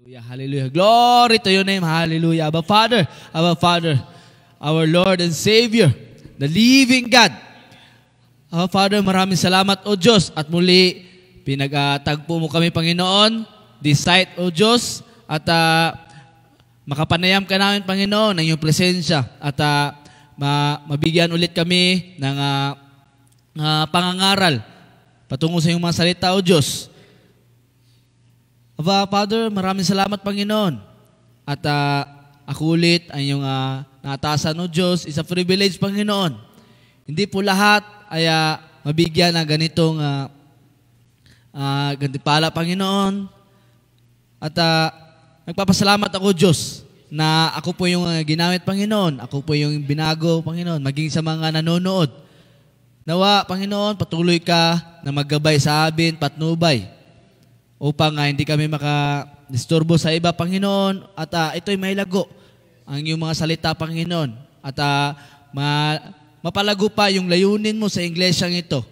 Hallelujah, hallelujah. Glory to your name. Hallelujah. Abba Father, our Lord and Savior, the living God. Abba Father, maraming salamat, O Diyos. At muli, pinagtagpo mo kami, Panginoon, this site, O Diyos. At makapanayam ka namin, Panginoon, ng iyong presensya. At mabigyan ulit kami ng pangangaral patungo sa iyong mga salita, O Diyos. Aba, Father, maraming salamat, Panginoon. At ako ulit ang iyong naatasan, O Diyos, is a privilege, Panginoon. Hindi po lahat ay mabigyan ng ganitong gantimpala, Panginoon. At nagpapasalamat ako, Diyos, na ako po yung ginamit, Panginoon. Ako po yung binago, Panginoon, maging sa mga nanonood. Nawa, Panginoon, patuloy ka na maggabay sa amin, patnubay, upang hindi kami makadisturbo sa iba, Panginoon. At ito'y may lago ang iyong mga salita, Panginoon. At mapalago pa yung layunin mo sa iglesyang ito.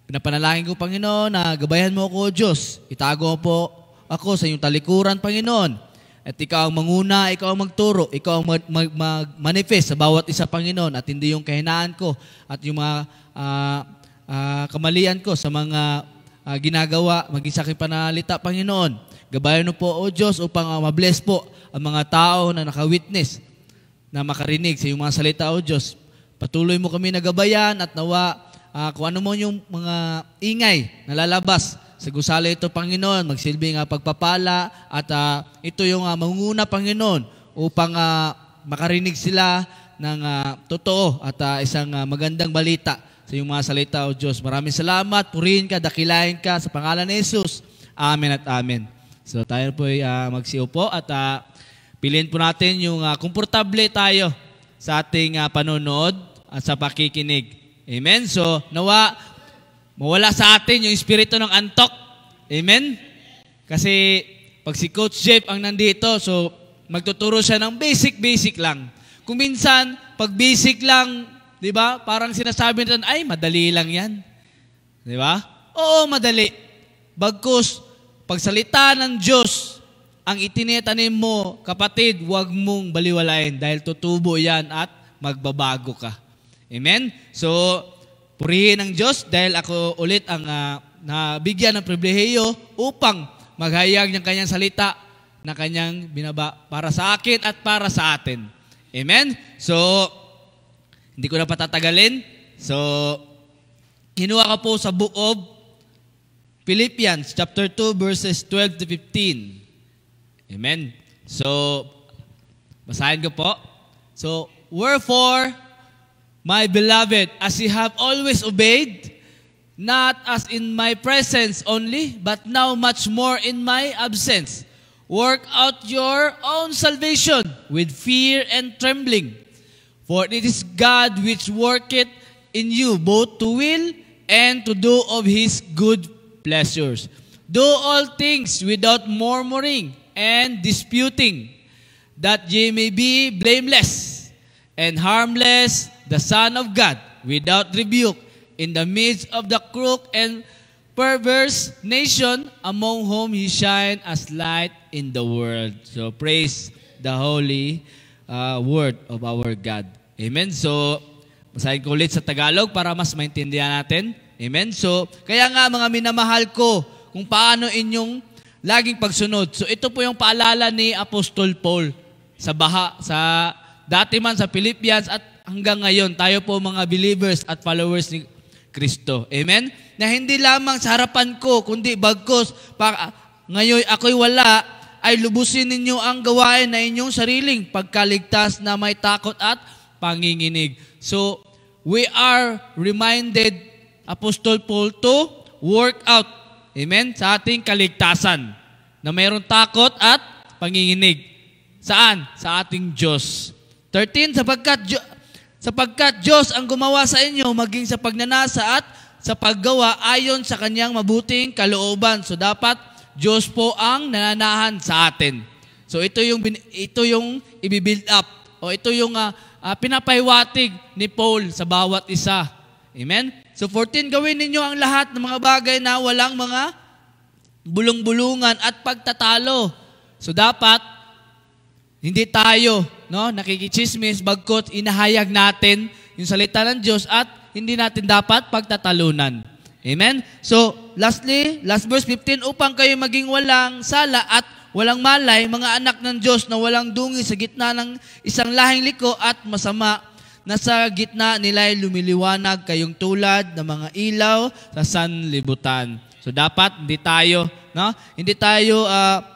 Pinapanalangin ko, Panginoon, na gabayan mo ako, Diyos. Itago po ako sa iyong talikuran, Panginoon. At ikaw ang manguna, ikaw ang magturo, ikaw ang mag-manifest sa bawat isa, Panginoon. At hindi yung kahinaan ko at yung mga kamalian ko sa mga ginagawa, maging sa aking panalita, Panginoon. Gabayan mo po, O Diyos, upang mabless po ang mga tao na nakawitness, na makarinig sa iyong mga salita, O Diyos. Patuloy mo kami nagabayan at nawa kung ano mo yung mga ingay na lalabas sa gusali ito, Panginoon, magsilbing pagpapala at ito yung mangunguna, Panginoon, upang makarinig sila ng totoo at isang magandang balita sa iyong mga salita, O Diyos. Maraming salamat, purihin ka, dakilain ka sa pangalan ni Jesus. Amen at amen. So tayo po ay magsiupo at piliin po natin yung komportable tayo sa ating panonood at sa pakikinig. Amen? So nawa, mawala sa atin yung espiritu ng antok. Amen? Kasi pag si Coach Jeff ang nandito, so magtuturo siya ng basic lang. Kung minsan, pag basic lang, di ba? Parang sinasabi natin, ay, madali lang yan. Di ba? Oo, madali. Bagkus, pagsalita ng Diyos, ang itinitanim mo, kapatid, huwag mong baliwalain dahil tutubo yan at magbabago ka. Amen? So, purihin ng Diyos dahil ako ulit ang nabigyan ng pribilehiyo upang maghayag ng kanyang salita na kanyang binaba para sa akin at para sa atin. Amen? So, hindi ko na patatagalin. So, kinuha ko po sa book of Philippians, chapter 2, verses 12 to 15. Amen? So, basahin ko po. So, wherefore, my beloved, as ye have always obeyed, not as in my presence only, but now much more in my absence, work out your own salvation with fear and trembling. For it is God which worketh in you both to will and to do of His good pleasures. Do all things without murmuring and disputing, that ye may be blameless and harmless, the Son of God, without rebuke, in the midst of the crooked and perverse nation, among whom He shine as light in the world. So praise the holy word of our God. Amen. So, basahin ko ulit sa Tagalog para mas maintindihan natin. Amen. So, kaya nga mga minamahal ko, kung paano inyong laging pagsunod. So, ito po yung paalala ni Apostol Paul sa dati man sa Philippians at hanggang ngayon, tayo po mga believers at followers ni Kristo. Amen? Na hindi lamang sa harapan ko, kundi bagkos, ngayon ako'y wala, ay lubusin ninyo ang gawain na inyong sariling pagkaligtas na may takot at panginginig. So, we are reminded, Apostol Paul, to work out, amen, sa ating kaligtasan, na mayroong takot at panginginig. Saan? Sa ating Diyos. 13, sapagkat Diyos ang gumawa sa inyo maging sa pagnanasa at sa paggawa ayon sa kanyang mabuting kalooban. So dapat Diyos po ang nananahan sa atin. So ito yung i-build up o ito yung pinapahiwatig ni Paul sa bawat isa. Amen? So 14, gawin ninyo ang lahat ng mga bagay na walang mga bulong-bulungan at pagtatalo. So dapat, hindi tayo nakikichismis, bagkot inahayag natin yung salita ng Diyos at hindi natin dapat pagtatalunan. Amen? So, lastly, last verse 15, upang kayo maging walang sala at walang malay, mga anak ng Diyos na walang dungi sa gitna ng isang lahing liko at masama, na sa gitna nila ay lumiliwanag kayong tulad ng mga ilaw sa sanlibutan. So dapat hindi tayo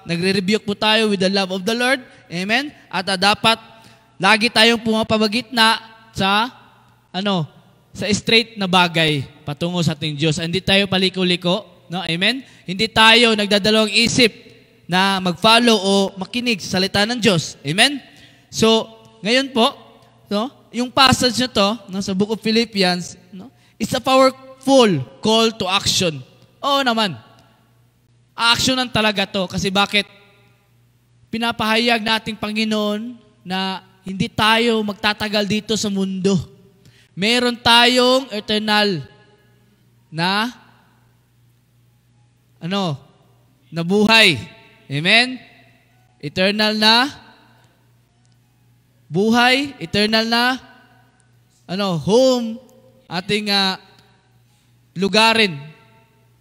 nagre-rebuke po tayo with the love of the Lord. Amen? At dapat lagi tayong pumapabagitna sa sa straight na bagay patungo sa ating Diyos. Hindi tayo paliko-liko, no? Amen? Hindi tayo nagdadalawang isip na mag-follow o makinig sa salita ng Diyos. Amen? So, ngayon po, yung passage na to, sa Book of Philippians, it's a powerful call to action. Oo naman. Actionan talaga to. Kasi bakit? Pinapahayag nating Panginoon na hindi tayo magtatagal dito sa mundo. Meron tayong eternal na na buhay. Amen? Eternal na buhay, eternal na home, ating lugarin.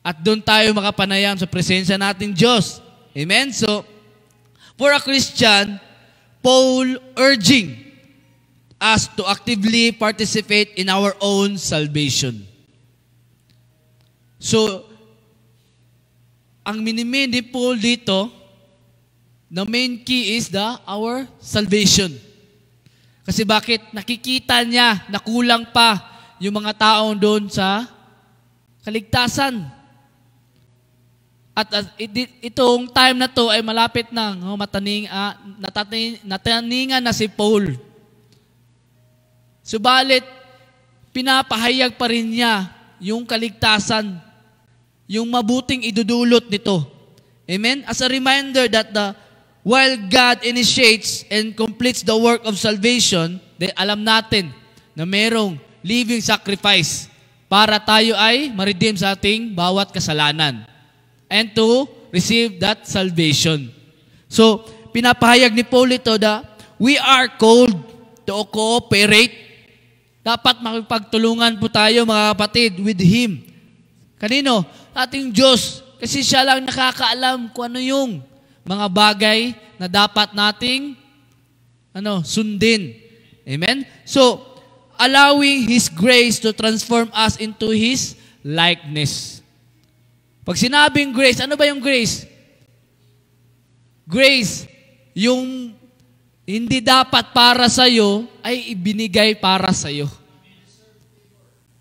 At doon tayo makapanayam sa presensya nating Diyos. Amen? So, for a Christian, Paul urging us to actively participate in our own salvation. So, ang minimain ni Paul dito, the main key is our salvation. Kasi bakit? Nakikita niya na kulang pa yung mga taong doon sa kaligtasan. At itong time na to ay malapit nang nataningan na si Paul. Subalit, pinapahayag pa rin niya yung kaligtasan, yung mabuting idudulot nito. Amen? As a reminder that while God initiates and completes the work of salvation, alam natin na merong living sacrifice para tayo ay ma-redeem sa ating bawat kasalanan and to receive that salvation. So, pinapahayag ni Paul ito na we are called to cooperate. Dapat makipagtulungan po tayo, mga kapatid, with Him. Kanino? Ating Diyos. Kasi siya lang nakakaalam kung ano yung mga bagay na dapat nating sundin. Amen? So, allowing His grace to transform us into His likeness. Pag sinabing grace, ano ba yung grace? Grace, yung hindi dapat para sa'yo, ay ibinigay para sa'yo.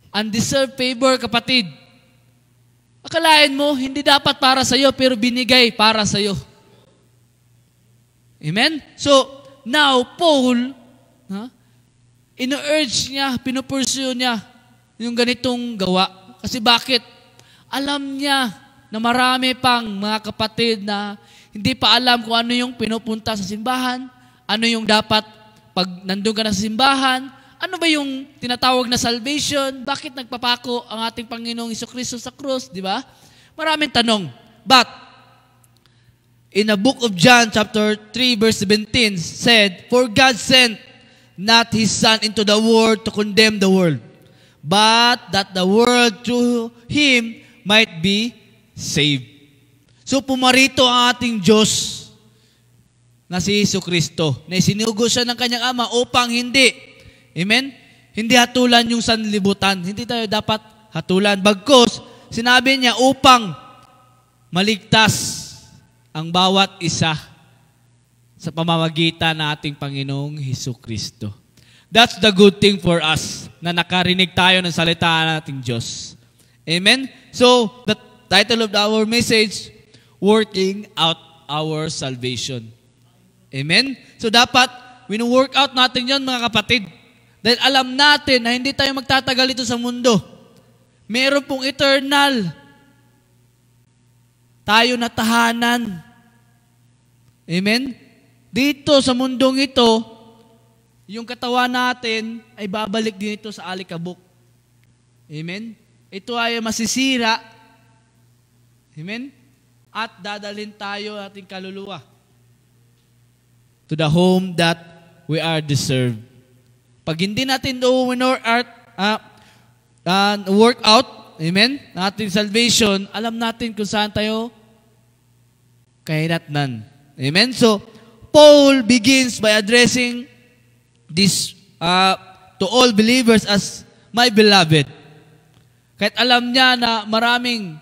Undeserved favor, kapatid. Akalain mo, hindi dapat para sa'yo, pero binigay para sa'yo. Amen? So, now, Paul, ino-urge niya, pinupursue niya yung ganitong gawa. Kasi bakit? Alam niya na marami pang mga kapatid na hindi pa alam kung ano yung pinupunta sa simbahan, ano yung dapat pag nandun ka na sa simbahan, ano ba yung tinatawag na salvation, bakit nagpapako ang ating Panginoong Jesucristo sa krus, di ba? Maraming tanong. But, in the book of John, chapter 3, verse 17, said, "For God sent not His Son into the world to condemn the world, but that the world through Him might be saved." So, pumarito ang ating Diyos na si Jesucristo, na isinugo siya ng kanyang Ama upang hindi, amen? Hindi hatulan yung sanlibutan. Hindi tayo dapat hatulan. Bagkus, sinabi niya upang maligtas ang bawat isa sa pamamagitan ng ating Panginoong Jesucristo. That's the good thing for us, na nakarinig tayo ng salita ng ating Diyos. Amen? So, the title of our message, Working Out Our Salvation. Amen? So, dapat, wino-work out natin yan, mga kapatid. Dahil alam natin na hindi tayo magtatagal ito sa mundo. Meron pong eternal tayo na tahanan. Amen? Dito sa mundong ito, yung katawan natin ay babalik din ito sa alikabok. Amen? Ito ay masisira. Amen? At dadalhin tayo ating kaluluwa to the home that we are deserved. Pag hindi natin work out, amen, natin salvation, alam natin kung saan tayo kahinatnan. Amen? So, Paul begins by addressing this to all believers as my beloved. Kahit alam niya na maraming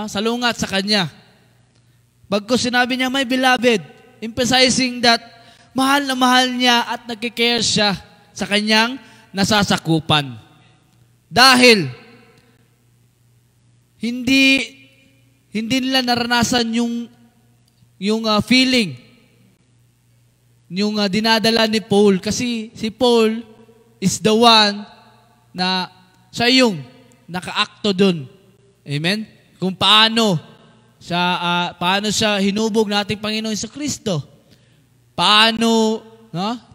salungat sa kanya. Bagkus sinabi niya, my beloved, emphasizing that mahal na mahal niya at nagkikare siya sa kanyang nasasakupan. Dahil hindi nila naranasan yung feeling, yung dinadala ni Paul. Kasi si Paul is the one na siya yung naka-akto dun. Amen? Kung paano siya hinubog nating Panginoon sa Kristo. Paano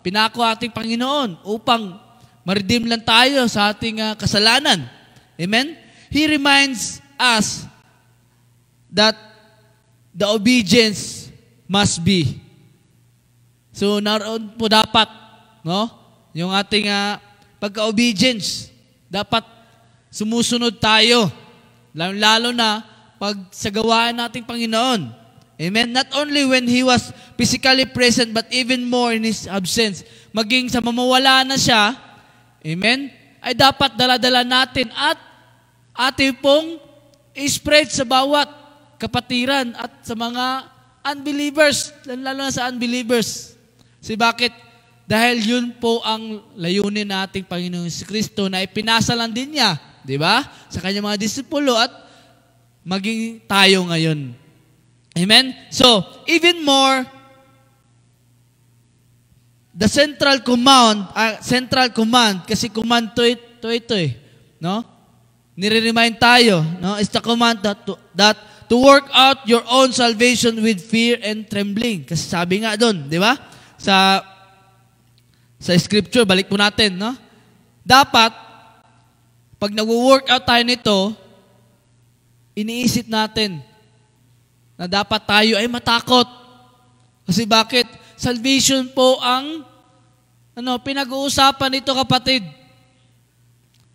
pinako ating Panginoon upang ma-redeem lang tayo sa ating kasalanan. Amen? He reminds us that the obedience must be. So, naroon po dapat, yung ating pagka-obedience, dapat sumusunod tayo. Lalo na pag sa gawain nating Panginoon. Amen? Not only when He was physically present, but even more in His absence. Maging sa mamawala na siya, amen, ay dapat dala-dala natin at ating pong i-spread sa bawat kapatiran at sa mga unbelievers, lalo na sa unbelievers. Kasi bakit? Dahil yun po ang layunin nating Panginoon si Kristo na ipinasa lang din niya, di ba? Sa kanyang mga disipulo at maging tayo ngayon. Amen? So, even more, the central command, kasi command to ito eh, no? Nire-remind tayo, no? It's the command that to work out your own salvation with fear and trembling. Kasi sabi nga doon, di ba? Sa scripture, balik po natin, no? Dapat, pag nag-work out tayo nito, iniisip natin na dapat tayo ay matakot. Kasi bakit? Salvation po ang pinag-uusapan nito, kapatid.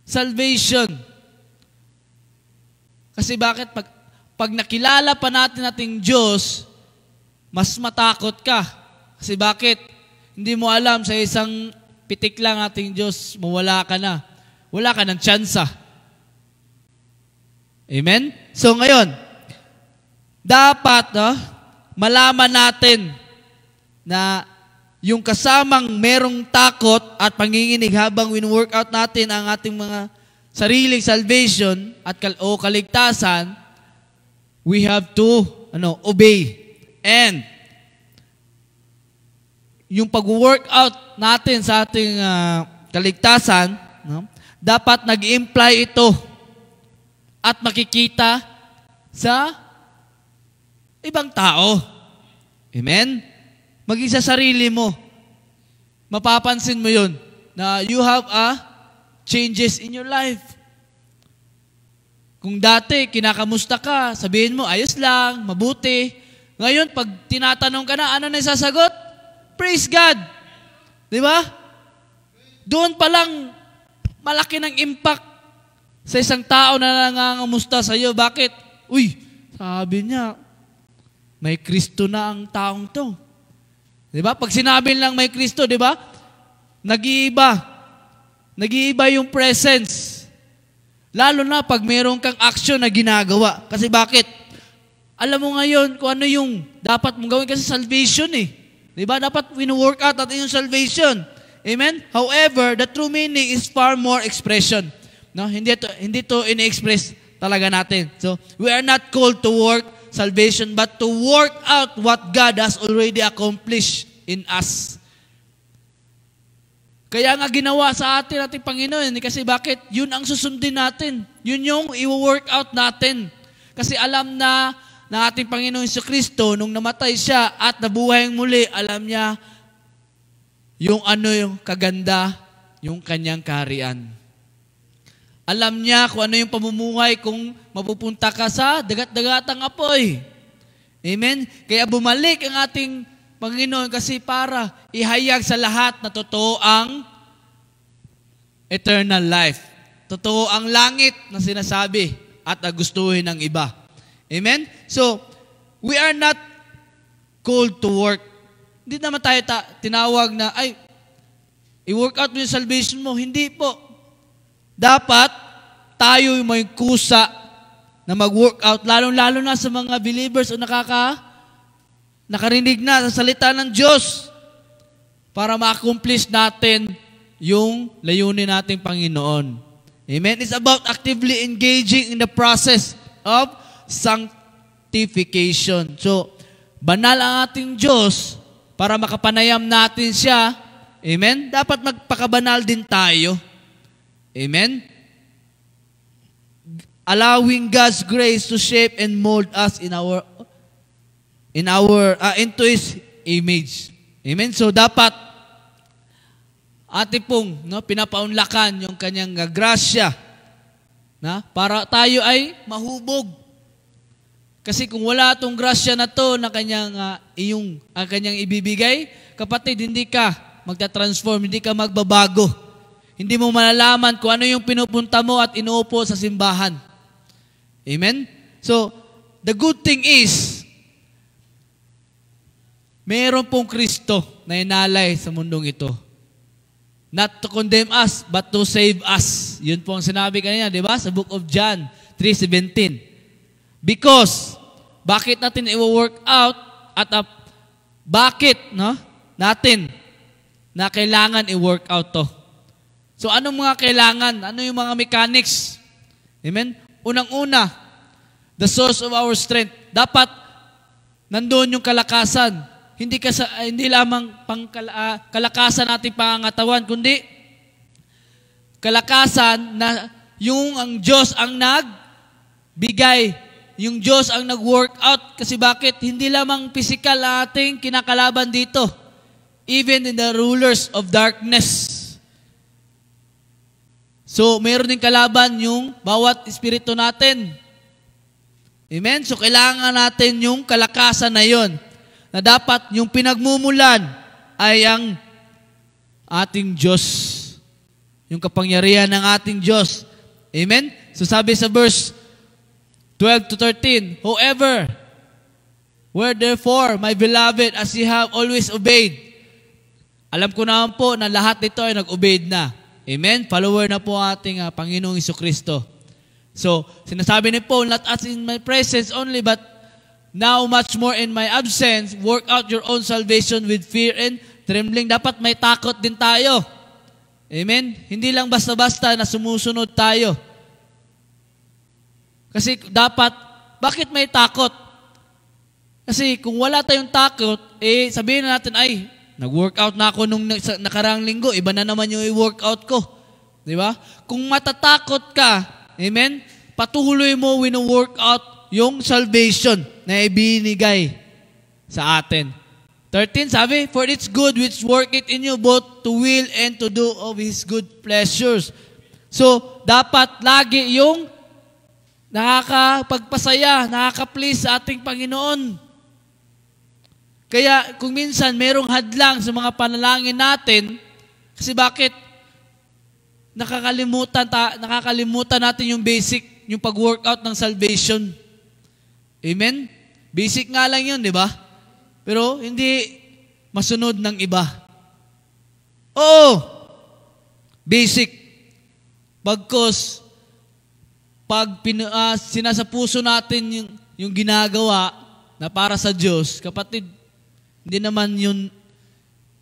Salvation. Kasi bakit? Pag nakilala pa natin ating Diyos, mas matakot ka. Kasi bakit? Hindi mo alam, sa isang pitik lang ating Diyos, mawala ka na. Wala ka ng tsansa. Amen? So ngayon, dapat malaman natin na yung kasamang merong takot at panginginig habang win-workout natin ang ating mga sariling salvation at kaligtasan, we have to obey. And yung pag-workout natin sa ating kaligtasan, dapat nag-imply ito at makikita sa ibang tao. Amen? Maging sa sarili mo. Mapapansin mo yun na you have changes in your life. Kung dati, kinakamusta ka, sabihin mo, ayos lang, mabuti. Ngayon, pag tinatanong ka na, ano na sasagot? Praise God. Di ba? Doon pa lang, malaki ng impact sa isang tao na nangangamusta sa iyo. Bakit? Uy, sabi niya, may Kristo na ang taong to. Di ba? Pag sinabi lang may Kristo, di ba? Nag-iiba. Nag-iiba yung presence. Lalo na pag meron kang action na ginagawa. Kasi bakit? Alam mo ngayon kung ano yung dapat mong gawin kasi salvation eh. Di ba? Dapat win-work out natin yung salvation. Amen? However, the true meaning is far more expression. No? Hindi to in-express talaga natin. So, we are not called to work salvation, but to work out what God has already accomplished in us. Kaya nga ginawa sa atin ating Panginoon. Kasi bakit? Yun ang susundin natin. Yun yung i-work out natin. Kasi alam na ng ating Panginoon Jesucristo, nung namatay siya at nabuhay muli, alam niya yung kaganda, yung kanyang kaharian. Alam niya kung ano yung pamumuhay kung mapupunta ka sa dagat-dagatang apoy. Amen? Kaya bumalik ang ating Panginoon kasi para ihayag sa lahat na totoo ang eternal life. Totoo ang langit na sinasabi at gustuhin ng iba. Amen? So, we are not called to work. Hindi naman tayo tinawag na, ay, i-work out mo yung salvation mo. Hindi po. Dapat tayo may kusa na mag-work out, lalo-lalo na sa mga believers o nakarinig na sa salita ng Diyos para ma-accomplish natin yung layunin nating Panginoon. Amen? It's about actively engaging in the process of sanctification. So, banal ang ating Diyos para makapanayam natin siya. Amen? Dapat magpakabanal din tayo. Amen? Allowing God's grace to shape and mold us into His image. Amen? So, dapat ating pong pinapaunlakan yung kanyang grasya para tayo ay mahubog. Kasi kung wala itong grasya na to na kanyang ibibigay, kapatid, hindi ka magta-transform, hindi ka magbabago. Hindi mo malalaman kung ano yung pinupunta mo at inuupo sa simbahan. Amen? So, the good thing is, meron pong Kristo na inalay sa mundong ito. Not to condemn us, but to save us. Yun po ang sinabi kanina, di ba? Sa book of John 3:17. Because, bakit natin i-work out at bakit natin na kailangan i-work out to? So, anong mga kailangan? Ano yung mga mechanics? Amen? Unang-una, the source of our strength. Dapat nandoon yung kalakasan. Hindi lamang kalakasan nating pangangatawan, kundi kalakasan na yung ang Diyos ang nagbigay, yung Diyos ang nag-work out. Kasi bakit? Hindi lamang physical ating kinakalaban dito. Even in the rulers of darkness. So, mayroon din kalaban yung bawat espiritu natin. Amen? So, kailangan natin yung kalakasan na yon, na dapat yung pinagmumulan ay ang ating Diyos. Yung kapangyarihan ng ating Diyos. Amen? So, sabi sa verse 12 to 13, where therefore, my beloved, as ye have always obeyed. Alam ko naman po na lahat nito ay nag-obeyed na. Amen? Follower na po ating Panginoong Jesucristo. So, sinasabi ni Paul, not as in my presence only, but now much more in my absence, work out your own salvation with fear and trembling. Dapat may takot din tayo. Amen? Hindi lang basta-basta na sumusunod tayo. Kasi dapat, bakit may takot? Kasi kung wala tayong takot, sabihin na natin, ay, nag-workout na ako nung nakaraang linggo, iba na naman yung i-workout ko. Di ba? Kung matatakot ka, amen, patuloy mo wino-workout yung salvation na ibinigay sa atin. 13, sabi, for it's good which work it in you both to will and to do of His good pleasures. So, dapat lagi yung nakakapagpasaya, nakaka-please sa ating Panginoon. Kaya kung minsan merong hadlang sa mga panalangin natin, kasi bakit? Nakakalimutan natin yung basic, yung pag-workout ng salvation. Amen? Basic nga lang yun, di ba? Pero hindi masunod ng iba. Oo, basic. Bagkos, pag sinasa puso natin yung ginagawa na para sa Diyos, kapatid, hindi naman yun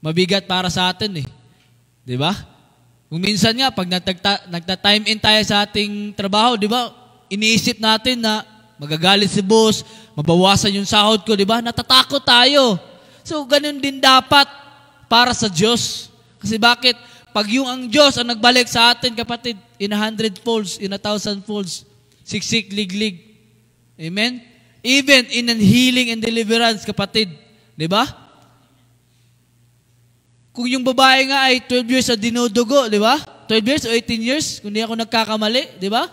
mabigat para sa atin eh. Di ba? Kung minsan nga, pag nagta-time in tayo sa ating trabaho, di ba? Iniisip natin na magagalit si boss, mabawasan yung sahod ko, di ba? Natatakot tayo. So, ganun din dapat para sa Diyos. Kasi bakit? Pag yung ang Diyos ang nagbalik sa atin, kapatid, in 100 folds, in 1,000 folds, siksik, liglig. Amen? Even in an healing and deliverance, kapatid. Diba? Kung yung babae nga ay 12 years na dinudugo, diba? 12 years o 18 years, kung di ako nagkakamali, diba?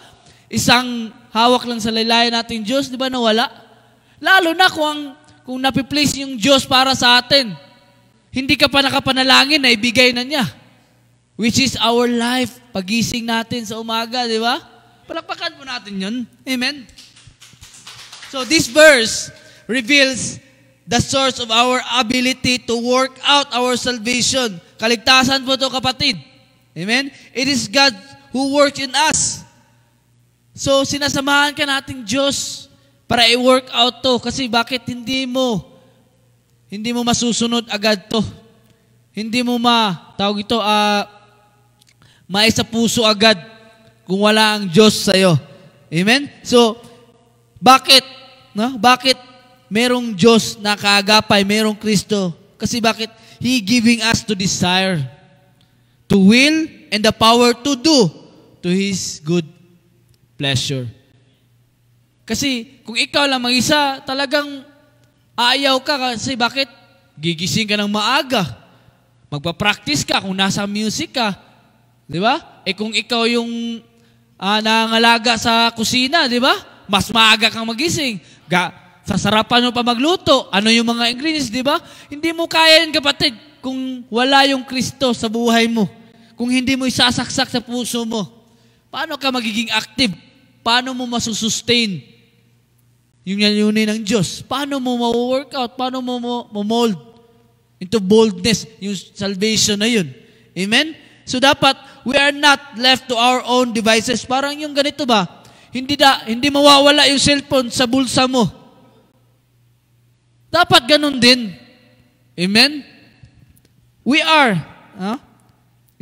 Isang hawak lang sa laylayan nating Diyos, diba, nawala? Lalo na kung napiplace yung Diyos para sa atin, hindi ka pa nakapanalangin na ibigay na niya. Which is our life. Pagising natin sa umaga, di ba? Palakpakan po natin yun. Amen? So this verse reveals the source of our ability to work out our salvation. Kaligtasan po ito, kapatid. Amen? It is God who works in us. So sinasamahan ka nating Diyos para i-work out to. Kasi bakit hindi mo masusunod agad to? Hindi mo maisa puso agad kung wala ang Diyos sa'yo. Amen? So, bakit? No? Bakit merong Diyos na kaagapay, merong Kristo? Kasi bakit? He giving us to desire, to will, and the power to do to His good pleasure. Kasi kung ikaw lang mag-isa, talagang ayaw ka. Kasi bakit? Gigising ka ng maaga. Magpa-practice ka kung nasa music ka. Di ba? Kung ikaw yung nangangalaga sa kusina, di ba? Mas maaga kang magising. Sasarapan mo pa magluto. Ano yung mga ingredients, di ba? Hindi mo kaya yun, kapatid, kung wala yung Kristo sa buhay mo. Kung hindi mo isasaksak sa puso mo. Paano ka magiging active? Paano mo masusustain yung yanunin ng Diyos? Paano mo ma-workout? Paano mo mold into boldness yung salvation na yun? Amen? So dapat, we are not left to our own devices. Parang yung ganito ba? Hindi mawawala yung cellphone sa bulsa mo. Dapat ganun din. Amen? We are.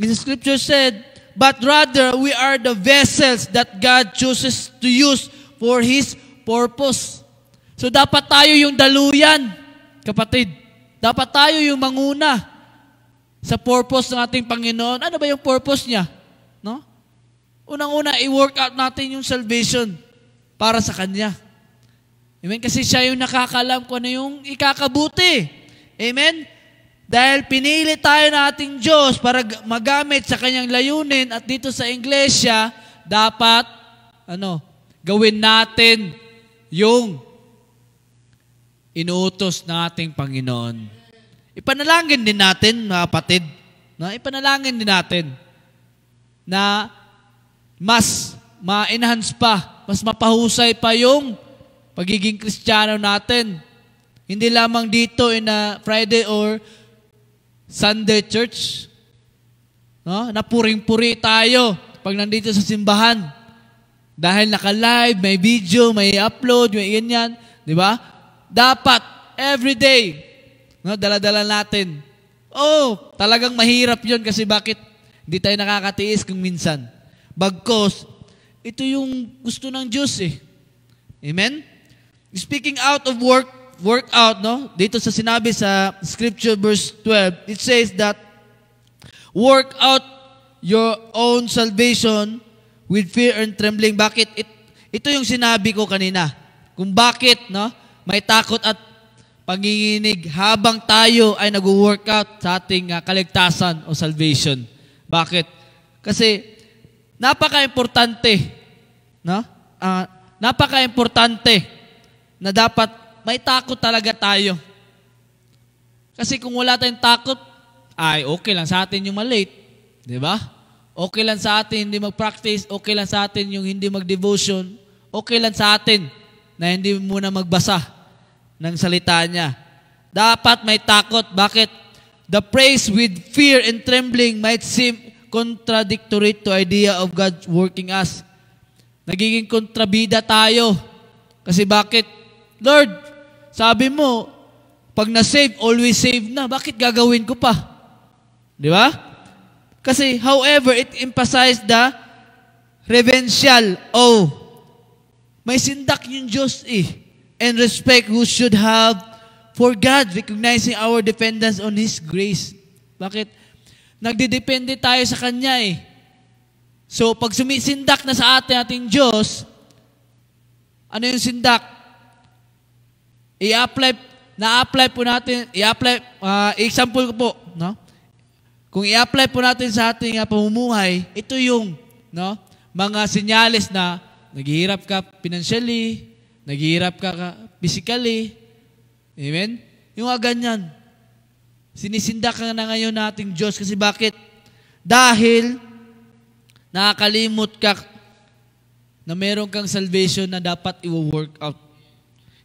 The scripture said, but rather we are the vessels that God chooses to use for His purpose. So dapat tayo yung daluyan, kapatid. Dapat tayo yung manguna sa purpose ng ating Panginoon. Ano ba yung purpose niya? No? Unang-una, i-work out natin yung salvation para sa Kanya. Amen? Kasi siya yung nakakalam kung ano yung ikakabuti. Amen? Dahil pinili tayo ng ating Diyos para magamit sa Kanyang layunin at dito sa Iglesia, dapat, gawin natin yung inuutos ng ating Panginoon. Ipanalangin din natin, mga kapatid. No? Ipanalangin din natin na mas ma-enhance pa, mas mapahusay pa yung pagiging Kristiyano natin. Hindi lamang dito in a Friday or Sunday church. No? Na puring-puri tayo pag nandito sa simbahan. Dahil naka-live, may video, may upload, may ganyan. Di ba? Dapat, everyday, dala-dala natin. Talagang mahirap yun kasi bakit hindi tayo nakakatiis kung minsan. Bagkos, ito yung gusto ng Diyos eh. Amen? Speaking out of work out, no? Dito sa sinabi sa scripture verse 12, it says that work out your own salvation with fear and trembling. Bakit? Ito yung sinabi ko kanina. Kung bakit, no? May takot at panginginig habang tayo ay nag-workout sa ating kaligtasan o salvation. Bakit? Kasi napaka-importante, no? Napaka-importante na dapat may takot talaga tayo. Kasi kung wala tayong takot, okay lang sa atin yung malate. Di ba? Okay lang sa atin hindi mag-practice, okay lang sa atin yung hindi mag-devotion, okay lang sa atin na hindi muna magbasa ng salita niya. Dapat may takot. Bakit? The praise with fear and trembling might seem contradictory to idea of God working us. Nagiging kontrabida tayo. Kasi bakit? Lord, sabi mo, pag na-save, always save na. Bakit gagawin ko pa? Di ba? Kasi, however, it emphasized the reverential. May sindak yung Diyos and respect who should have for God, recognizing our dependence on His grace. Bakit? Nagdidepende tayo sa Kanya So, pag sumisindak na sa ating Diyos, ano yung sindak? Na-apply po natin, example ko po, no? Kung i-apply po natin sa ating pamumuhay, ito yung mga senyales na naghihirap ka financially, naghihirap ka physically, Amen? Yung mga ganyan. Sinisindak ka na ngayon nating Diyos. Kasi bakit? Dahil nakakalimot ka na meron kang salvation na dapat i-work out.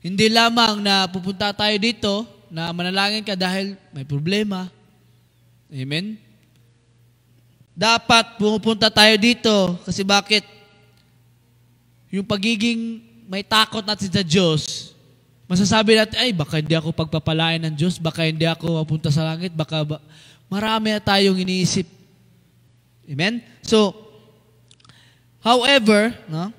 Hindi lamang na pupunta tayo dito na manalangin ka dahil may problema. Amen? Dapat pumupunta tayo dito kasi bakit? Yung pagiging may takot natin sa Diyos, masasabi natin, ay baka hindi ako pagpapalain ng Diyos, baka hindi ako mapunta sa langit, marami na tayong iniisip. Amen? So, however, no,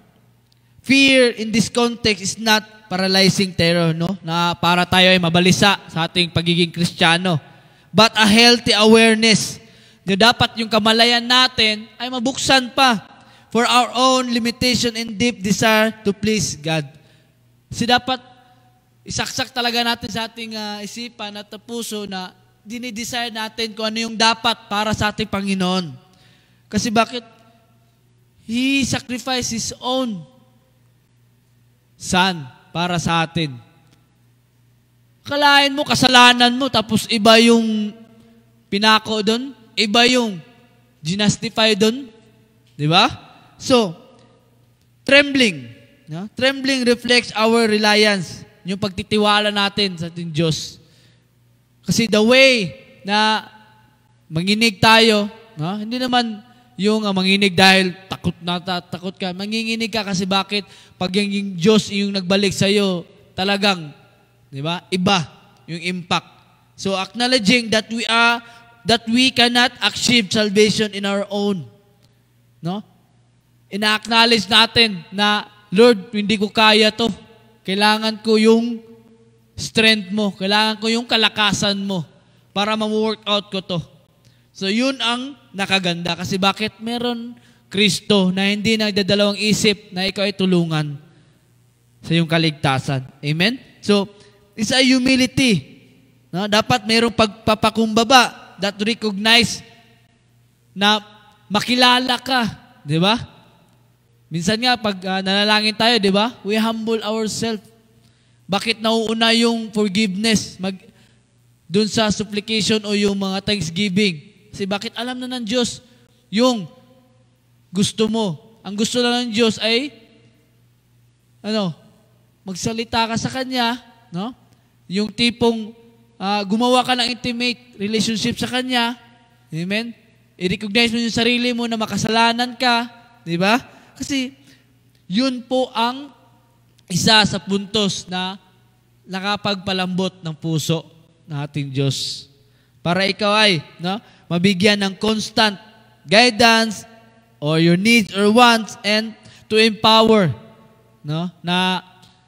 fear in this context is not paralyzing terror, no? Na para tayo ay mabalisa sa ating pagiging Kristiyano. But a healthy awareness na dapat yung kamalayan natin ay mabuksan pa for our own limitation and deep desire to please God. Kasi dapat isaksak talaga natin sa ating isipan at puso na dinidesire natin kung ano yung dapat para sa ating Panginoon. Kasi bakit? He sacrificed His own Son para sa atin. Kalain mo, kasalanan mo, tapos iba yung pinako doon, iba yung ginastify doon. Di ba? So, trembling. No? Trembling reflects our reliance. Yung pagtitiwala natin sa ating Diyos. Kasi the way na manginig tayo, no? Hindi naman yung manginig dahil takot ka. Manginginig ka kasi bakit? Pag yung Diyos yung nagbalik sa'yo, talagang, di ba? Iba yung impact. So acknowledging that we cannot achieve salvation in our own. No? Ina-acknowledge natin na, Lord, hindi ko kaya to. Kailangan ko yung strength mo. Kailangan ko yung kalakasan mo para ma-work out ko to. So yun ang nakaganda. Kasi bakit? Meron Kristo na hindi nagdadalawang isip na ikaw ay tulungan sa iyong kaligtasan. Amen? So, it's a humility. No? Dapat mayroong pagpapakumbaba that recognize na makilala ka. Di ba? Minsan nga, pag nanalangin tayo, di ba? We humble ourselves. Bakit nauuna yung forgiveness dun sa supplication o yung mga thanksgiving? Kasi bakit alam na ng Diyos yung gusto mo. Ang gusto lang ng Diyos ay magsalita ka sa Kanya, no? Yung tipong gumawa ka ng intimate relationship sa Kanya. Amen? I-recognize mo yung sarili mo na makasalanan ka. Di ba? Kasi yun po ang isa sa puntos na nakapagpalambot ng puso ng ating Diyos. Para ikaw ay mabigyan ng constant guidance or your needs or wants and to empower na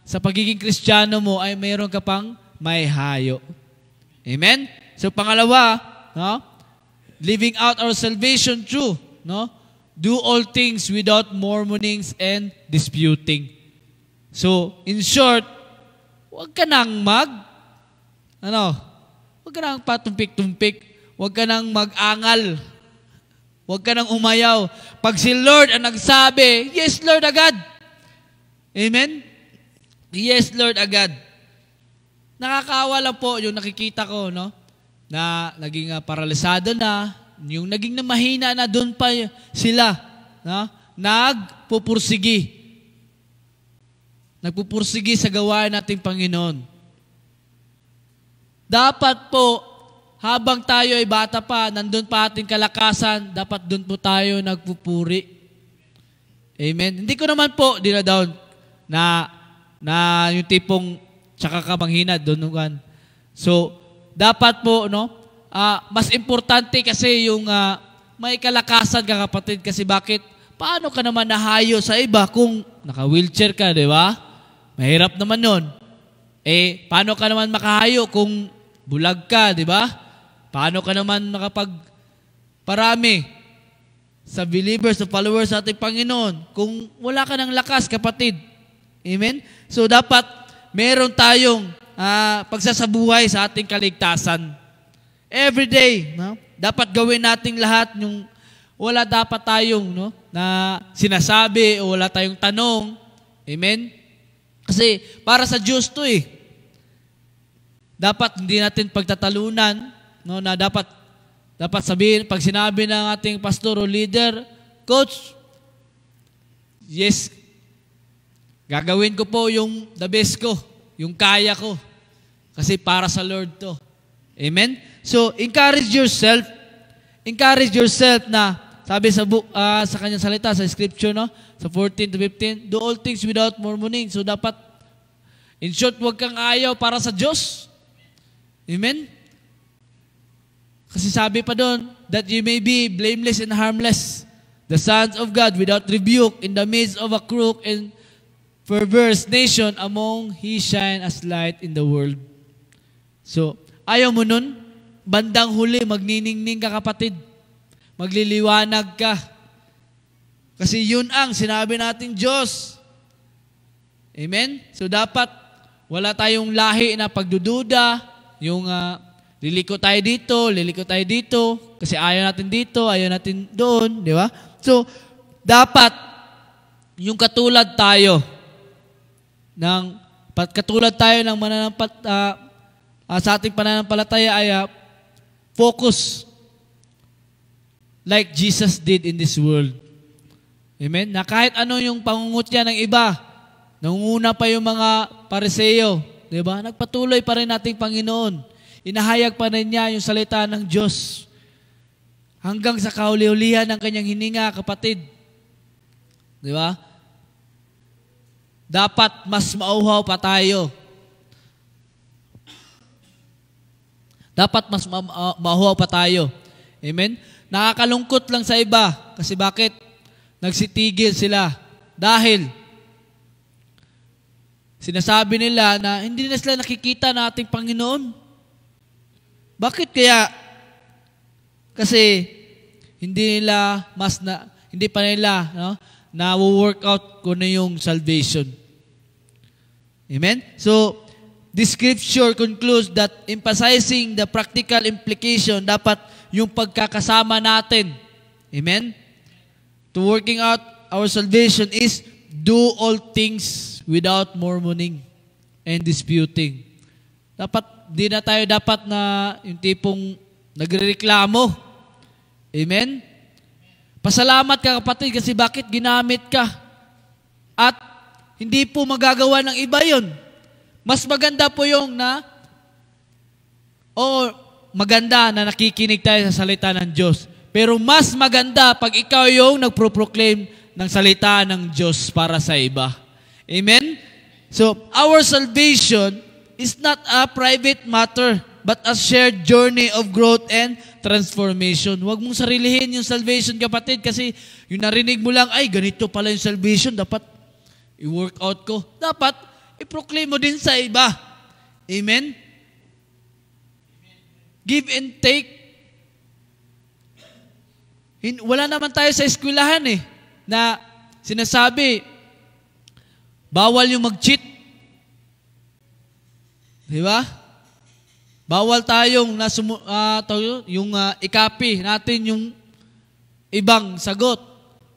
sa pagiging Kristiyano mo ay mayroon ka pang may hayo. Amen? So pangalawa, living out our salvation through, do all things without murmurings and disputing. So, in short, huwag ka nang huwag ka nang patumpik-tumpik, huwag ka nang mag-angal, huwag ka nang umayaw. Pag si Lord ang nagsabi, yes, Lord, agad. Amen? Yes, Lord, agad. Nakakaawa lang po yung nakikita ko, na naging paralisado na, yung naging mahina na doon pa sila, nagpupursigi sa gawain nating Panginoon. Dapat po, habang tayo ay bata pa, nandun pa ating kalakasan, dapat doon po tayo nagpupuri. Amen? Hindi ko naman po dinadown na yung tipong tsaka ka manghina doon. So, dapat po, mas importante kasi yung may kalakasan ka, kapatid. Kasi bakit? Paano ka naman nahayo sa iba kung naka-wheelchair ka, di ba? Mahirap naman yun. Paano ka naman makahayo kung bulag ka, di ba? Paano ka naman makapagparami sa believers, sa followers sa ating Panginoon kung wala ka ng lakas, kapatid? Amen? So, dapat meron tayong pagsasabuhay sa ating kaligtasan. Every day, dapat gawin nating lahat yung wala dapat tayong na sinasabi o wala tayong tanong. Amen? Kasi para sa Diyos to dapat hindi natin pagtatalunan, no, na dapat sabihin, pag sinabi ng ating pastor o leader, Coach, yes, gagawin ko po yung the best ko, yung kaya ko. Kasi para sa Lord to. Amen? So, encourage yourself. Encourage yourself na, sabi sa kanyang salita, sa scripture, no? Sa 14 to 15, do all things without murmuring. So, dapat, in short, huwag kang ayaw para sa Diyos. Amen? Kasi sabi pa doon, that you may be blameless and harmless, the sons of God without rebuke in the midst of a crooked and perverse nation among He shine as light in the world. So, ayaw mo nun, bandang huli, magniningning ka kapatid. Magliliwanag ka. Kasi yun ang sinabi nating Diyos. Amen? So, dapat wala tayong lahi na pagdududa, yung liliko tayo dito, kasi ayaw natin dito, ayaw natin doon, di ba? So, dapat, yung katulad tayo ng sa ating pananampalataya ay focus like Jesus did in this world. Amen? Na kahit ano yung pangungutya ng iba, nangunguna pa yung mga Pariseo, di ba? Nagpatuloy pa rin nating Panginoon. Inahayag pa rin niya yung salita ng Diyos. Hanggang sa kahuli-hulihan ng kanyang hininga, kapatid. Di ba? Dapat mas mauhaw pa tayo. Dapat mas mauhaw pa tayo. Amen? Nakakalungkot lang sa iba. Kasi bakit? Nagsitigil sila. Dahil sinasabi nila na hindi na sila nakikita na ating Panginoon. Bakit kaya? Kasi hindi pa nila na-work out kung na yung salvation. Amen? So, this scripture concludes that emphasizing the practical implication, dapat yung pagkakasama natin. Amen? To working out our salvation is do all things without murmuring and disputing. Di na tayo dapat na yung tipong nagrereklamo. Amen? Pasalamat ka kapatid kasi bakit ginamit ka. At hindi po magagawa ng iba yun. Mas maganda po yung maganda na nakikinig tayo sa salita ng Diyos. Pero mas maganda pag ikaw yung nagpro-proclaim ng salita ng Diyos para sa iba. Amen? So, our salvation is not a private matter, but a shared journey of growth and transformation. Huwag mong sarilihin yung salvation, kapatid, kasi yung narinig mo lang, ay, ganito pala yung salvation, dapat i-work out ko. Dapat, i-proclaim mo din sa iba. Amen? Give and take. Wala naman tayo sa eskwelahan na sinasabi, bawal yung mag-cheat. Di ba? Bawal tayong i-copy natin yung ibang sagot.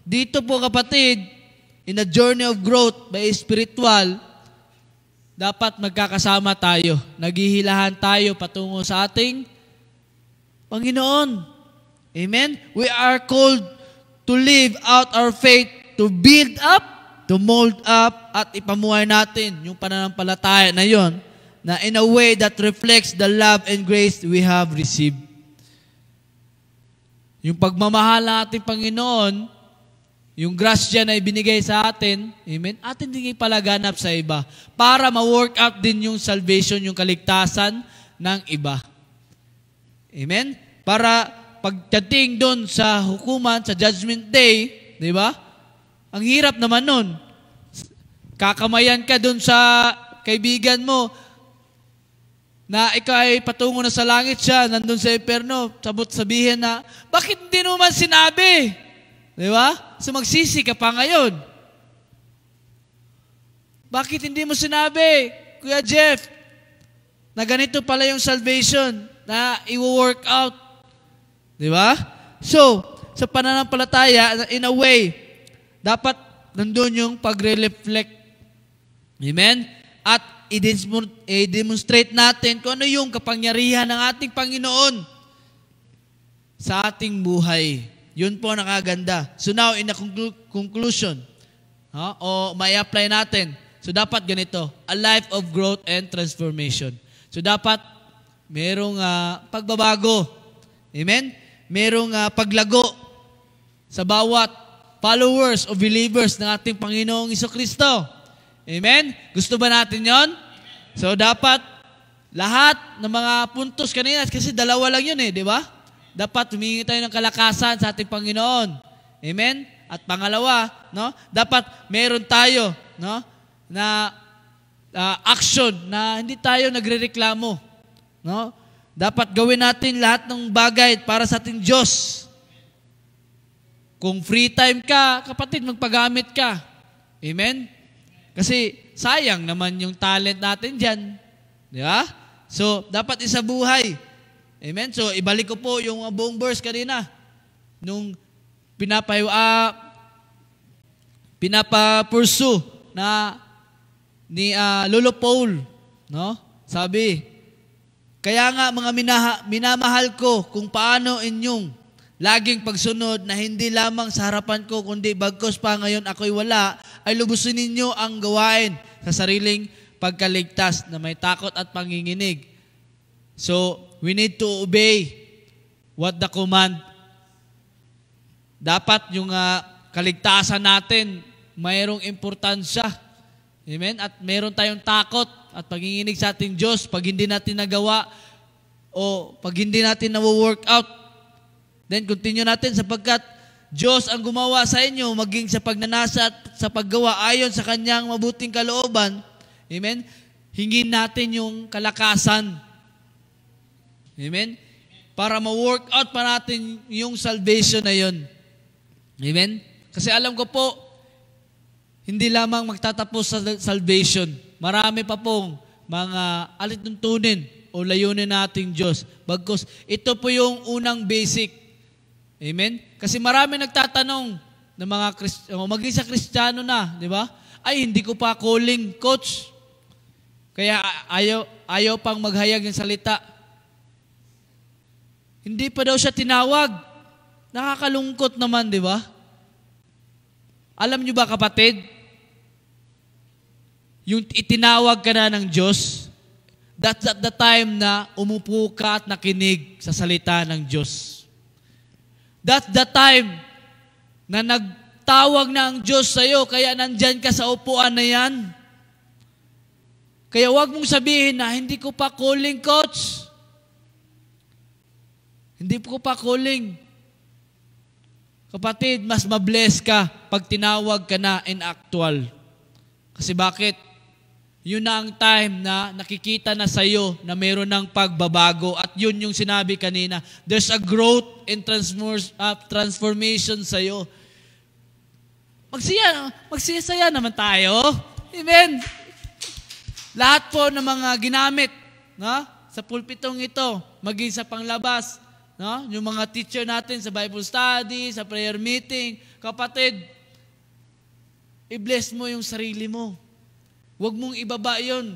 Dito po kapatid, in a journey of growth by spiritual, dapat magkakasama tayo. Naghihilahan tayo patungo sa ating Panginoon. Amen? We are called to live out our faith, to build up, to mold up, at ipamuhay natin yung pananampalataya na yon, na in a way that reflects the love and grace we have received. Yung pagmamahal ng ating Panginoon, yung grasya na ibinigay sa atin, amen, atin din ipalaganap sa iba para ma-work out din yung salvation, yung kaligtasan ng iba. Amen? Para pagdating doon sa hukuman, sa judgment day, di ba? Ang hirap naman nun. Kakamayan ka doon sa kaibigan mo, na ikaw ay patungo na sa langit siya, nandun sa impyerno, sabihin na, bakit hindi naman sinabi? Di ba? So magsisi ka pa ngayon. Bakit hindi mo sinabi, Kuya Jeff, na ganito pala yung salvation, na i-work out? Di ba? So, sa pananampalataya, in a way, dapat nandun yung pagre-reflect. Amen? At i-demonstrate natin kung ano yung kapangyarihan ng ating Panginoon sa ating buhay. Yun po nakaganda. So now, in the conclusion, o may apply natin. So dapat ganito, a life of growth and transformation. So dapat merong pagbabago. Amen? Merong paglago sa bawat followers o believers ng ating Panginoong Jesucristo. Amen? Gusto ba natin yon? So dapat lahat ng mga puntos kanina, kasi dalawa lang yun di ba? Dapat humingi tayo ng kalakasan sa ating Panginoon. Amen? At pangalawa, dapat meron tayo, na action na hindi tayo nagrereklamo. Dapat gawin natin lahat ng bagay para sa ating Diyos. Kung free time ka, kapatid, magpagamit ka. Amen? Kasi sayang naman yung talent natin dyan. Di ba? So, dapat isabuhay. Amen? So, ibalik ko po yung buong verse kanina. Nung pinapa-pursue na ni Lolo Paul, sabi, kaya nga mga minamahal ko kung paano inyong laging pagsunod na hindi lamang sa harapan ko, kundi bagkos pa ngayon ako'y wala, ay lubusin ninyo ang gawain sa sariling pagkaligtas na may takot at panginginig. So, we need to obey what the command. Dapat yung kaligtasan natin, mayroong importansya. Amen? At mayroon tayong takot at panginginig sa ating Diyos pag hindi natin nagawa o pag hindi natin na-work out. Then continue natin sapagkat Diyos ang gumawa sa inyo maging sa pagnanasa at sa paggawa ayon sa Kanyang mabuting kalooban. Amen? Hingin natin yung kalakasan. Amen? Para ma-work out pa natin yung salvation na yun. Amen? Kasi alam ko po, hindi lamang magtatapos sa salvation. Marami pa pong mga alituntunin o layunin nating Diyos. Bagkus, ito po yung unang basic. Amen? Kasi marami nagtatanong ng mga maging sa Kristiyano na, di ba? Ay, hindi ko pa calling, coach. Kaya ayaw pang maghayag ng salita. Hindi pa daw siya tinawag. Nakakalungkot naman, di ba? Alam nyo ba, kapatid? Yung itinawag ka na ng Diyos, that's at the time na umupo ka at nakinig sa salita ng Diyos. That's the time na nagtawag na ang Diyos sa'yo, kaya nandyan ka sa upuan na yan. Kaya wag mong sabihin na, hindi ko pa calling, coach. Hindi ko pa calling. Kapatid, mas mabless ka pag tinawag ka na in actual. Kasi bakit? Yun na ang time na nakikita na sa'yo na meron ng pagbabago. At yun yung sinabi kanina. There's a growth and transformation sa'yo. Magsiyasaya naman tayo. Amen. Lahat po ng mga ginamit sa pulpitong ito, maging sa panglabas, yung mga teacher natin sa Bible study, sa prayer meeting, kapatid, i-bless mo yung sarili mo. Huwag mong ibaba yun.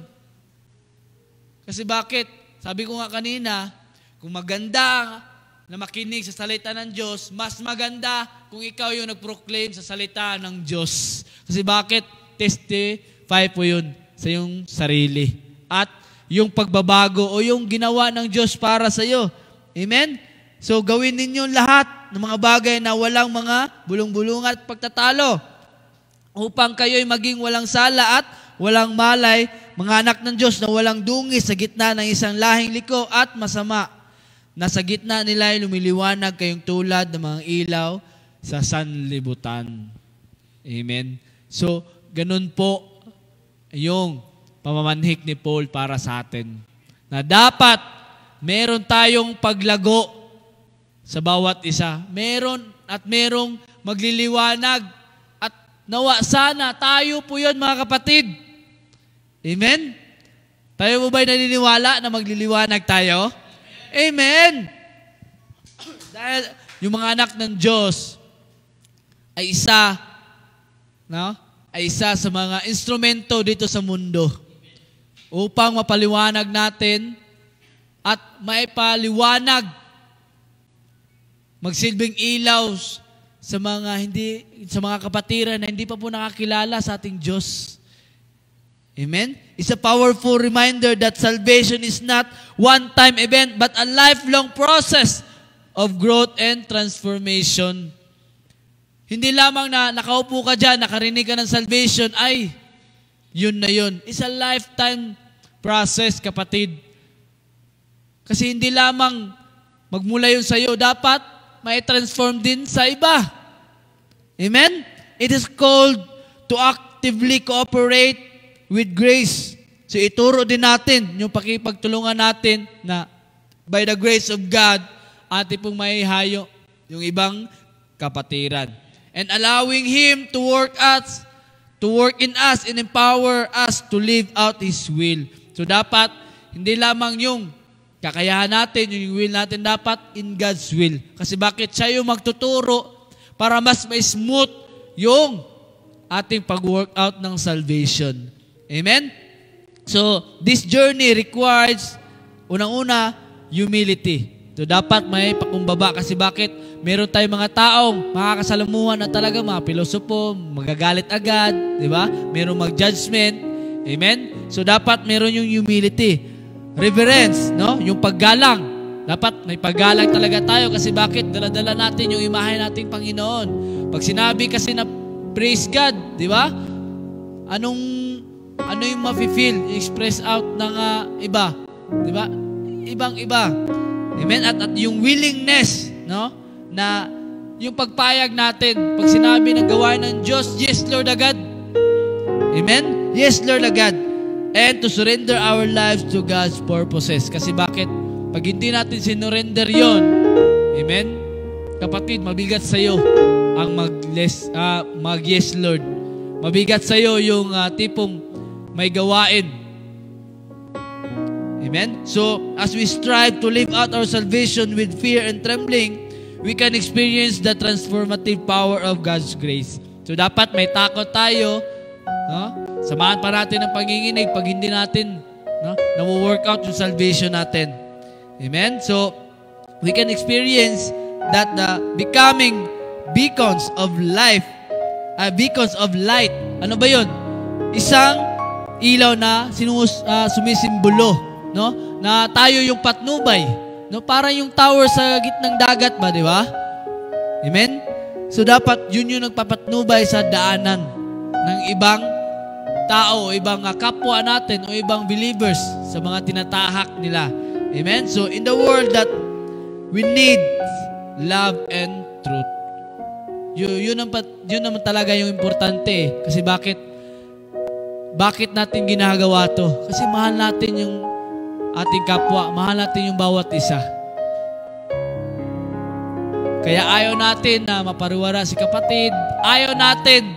Kasi bakit? Sabi ko nga kanina, kung maganda na makinig sa salita ng Diyos, mas maganda kung ikaw yung nag-proclaim sa salita ng Diyos. Kasi bakit? Testify po yun sa iyong sarili. At yung pagbabago o yung ginawa ng Diyos para sa iyo. Amen? So gawin ninyo lahat ng mga bagay na walang mga bulong-bulungan at pagtatalo upang kayo'y maging walang sala at walang malay, mga anak ng Diyos na walang dungis sa gitna ng isang lahing liko at masama, na sa gitna nila ay lumiliwanag kayong tulad ng mga ilaw sa sanlibutan. Amen? So, ganun po yung pamamanhik ni Paul para sa atin. Na dapat meron tayong paglago sa bawat isa. Meron at merong magliliwanag. At nawa sana tayo po yun, mga kapatid. Amen? Tayo mo ba'y naniniwala na magliliwanag tayo? Amen! Dahil yung mga anak ng Diyos ay isa, ay isa sa mga instrumento dito sa mundo upang mapaliwanag natin at maipaliwanag, magsilbing ilaw sa mga kapatiran na hindi pa po nakakilala sa ating Diyos. Amen? It's a powerful reminder that salvation is not one-time event but a lifelong process of growth and transformation. Hindi lamang na nakaupo ka dyan, nakarinig ka ng salvation, ay, yun na yun. It's a lifetime process, kapatid. Kasi hindi lamang magmula yun sa iyo, dapat may transform din sa iba. Amen? It is called to actively cooperate with grace. So ituro din natin yung pakipagtulungan natin na by the grace of God, ating pong maihayo yung ibang kapatiran. And allowing Him to work in us and empower us to live out His will. So dapat, hindi lamang yung kakayahan natin, yung will natin, dapat in God's will. Kasi bakit? Siya yung magtuturo para mas ma-smooth yung ating pag-workout ng salvation. Amen? So, this journey requires, unang-una, humility. So, dapat may pakumbaba. Kasi bakit? Meron tayong mga taong makakasalamuhan na talaga, mga pilosopo, magagalit agad, di ba? Meron mag-judgment. Amen? So, dapat meron yung humility. Reverence, no? Yung paggalang. Dapat may paggalang talaga tayo kasi bakit? Dala-dala natin yung imahe nating Panginoon. Pag sinabi kasi na praise God, di ba? Ano yung mafe-feel, express out ng iba, di ba? Ibang-iba. Amen? At yung willingness, no? Na yung pagpayag natin, pag sinabi ng gawain ng Diyos, yes, Lord agad. Amen? Yes, Lord agad. And to surrender our lives to God's purposes. Kasi bakit? Pag hindi natin sinurrender yon, amen? Kapatid, mabigat sa'yo ang mag-yes, Lord. Mabigat sa'yo yung tipong may gawain. Amen? So, as we strive to live out our salvation with fear and trembling, we can experience the transformative power of God's grace. So, dapat may takot tayo, no? Samahan pa natin ang panginginig pag hindi natin na-workout yung salvation natin. Amen? So, we can experience that becoming beacons of life, beacons of light. Ano ba yun? Isang ilaw na sumisimbolo, no? Na tayo yung patnubay, no? Para yung tower sa gitnang dagat ba, di ba? Amen? So, dapat yun yung nagpapatnubay sa daanan ng ibang tao, ibang kapwa natin o ibang believers sa mga tinatahak nila. Amen? So, in the world that we need love and truth. Yun naman talaga yung importante. Kasi bakit natin ginagawa to? Kasi mahal natin yung ating kapwa. Mahal natin yung bawat isa. Kaya ayaw natin na mapariwara si kapatid. Ayaw natin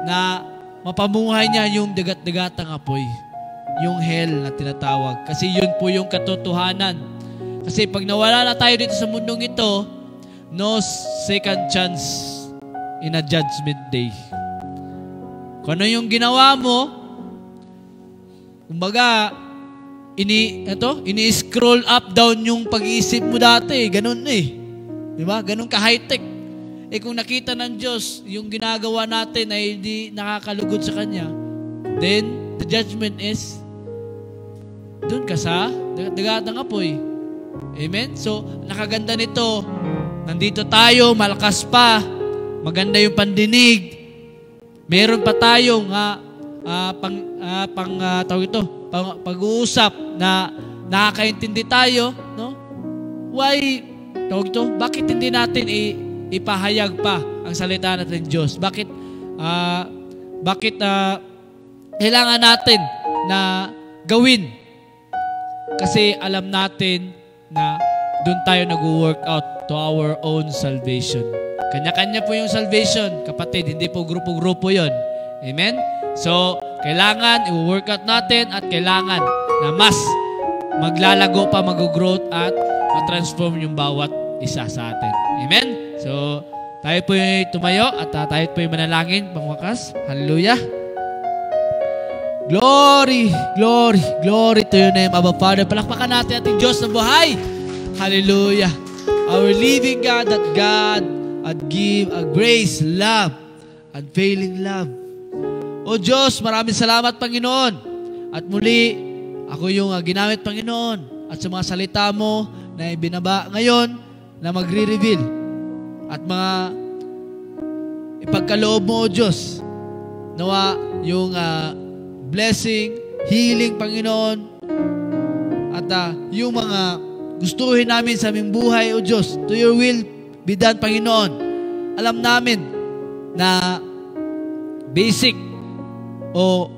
na mapamuhay niya yung dagat-dagatang apoy. Yung hell na tinatawag. Kasi yun po yung katotohanan. Kasi pag nawala na tayo dito sa mundong ito, no second chance in a judgment day. Kung ano yung ginawa mo, kumbaga, ini-scroll up down yung pag-iisip mo dati. Ganun eh. Diba? Ganun ka-high-tech. Kung nakita ng Diyos, yung ginagawa natin ay hindi nakakalugod sa Kanya, then, the judgment is, doon ka sa dagat ng apoy. Amen? So, nakaganda nito, nandito tayo, malakas pa, maganda yung pandinig, meron pa tayong pag-uusap na nakakaintindi tayo, no? Why, bakit hindi natin ipahayag pa ang salita natin Diyos? Bakit kailangan natin na gawin? Kasi alam natin na doon tayo nag-work out to our own salvation. Kanya-kanya po yung salvation, kapatid. Hindi po grupo-grupo yon. Amen? So, kailangan i-work out natin at kailangan na mas maglalago pa, mag-growth at matransform yung bawat isa sa atin. Amen? So, tayo po yung tumayo at tayo po yung manalangin pangwakas. Hallelujah. Glory, glory, glory to your name, Abba Father. Palakpakan natin ating Diyos na buhay. Hallelujah. Our living God, that God give a grace, love, unfailing love. O Diyos, maraming salamat, Panginoon. At muli, ako yung ginamit, Panginoon. At sa mga salita mo na ibinaba ngayon na magre-reveal. At mga ipagkaloob mo, O Diyos, nawa yung blessing, healing, Panginoon. At yung mga gustuhin namin sa aming buhay, O Diyos, to your will be done, Panginoon. Alam namin na basic o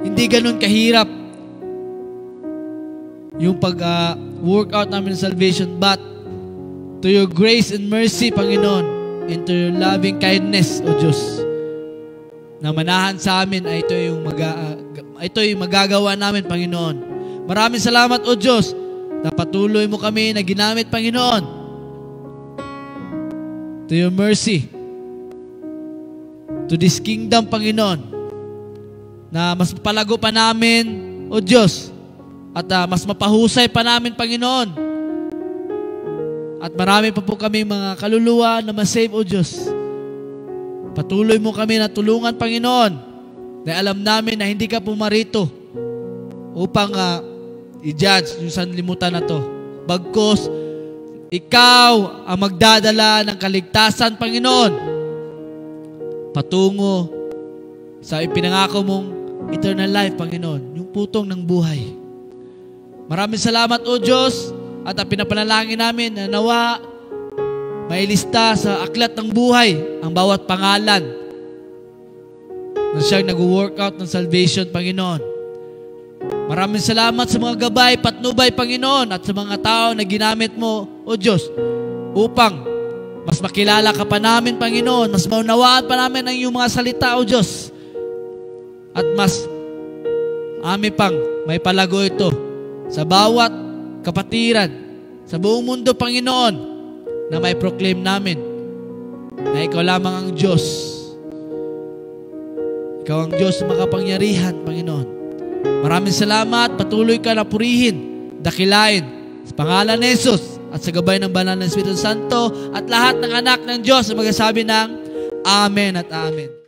hindi ganun kahirap yung pag-workout namin ng salvation, but to your grace and mercy, Panginoon, and to your loving kindness, O Diyos, na manahan sa amin ay ito yung magagawa namin, Panginoon. Maraming salamat, O Diyos, na patuloy mo kami na ginamit, Panginoon, to your mercy, to this kingdom, Panginoon, na mas palago pa namin, O Diyos, at mas mapahusay pa namin, Panginoon. At marami pa po kami mga kaluluwa na masave, O Diyos. Patuloy mo kami na tulungan, Panginoon, na alam namin na hindi ka pumarito upang i-judge yung sanlimutan na to. Bagkus, ikaw ang magdadala ng kaligtasan, Panginoon, patungo sa ipinangako mong eternal life, Panginoon, yung putong ng buhay. Maraming salamat, O Diyos, at pinapanalangin namin na nawa mailista sa aklat ng buhay ang bawat pangalan na siyang nag-workout ng salvation, Panginoon. Maraming salamat sa mga gabay, patnubay, Panginoon, at sa mga tao na ginamit mo, O Diyos, upang mas makilala ka pa namin, Panginoon, mas maunawaan pa namin ang iyong mga salita, O Diyos, at mas amin pang may palago ito sa bawat kapatiran sa buong mundo, Panginoon, na may proclaim namin na ikaw lamang ang Diyos. Ikaw ang Diyos na makapangyarihan, Panginoon. Maraming salamat. Patuloy ka na purihin, dakilain sa pangalan ni Jesus at sa gabay ng banal na Espiritu Santo at lahat ng anak ng Diyos na magsasabi ng Amen at Amen.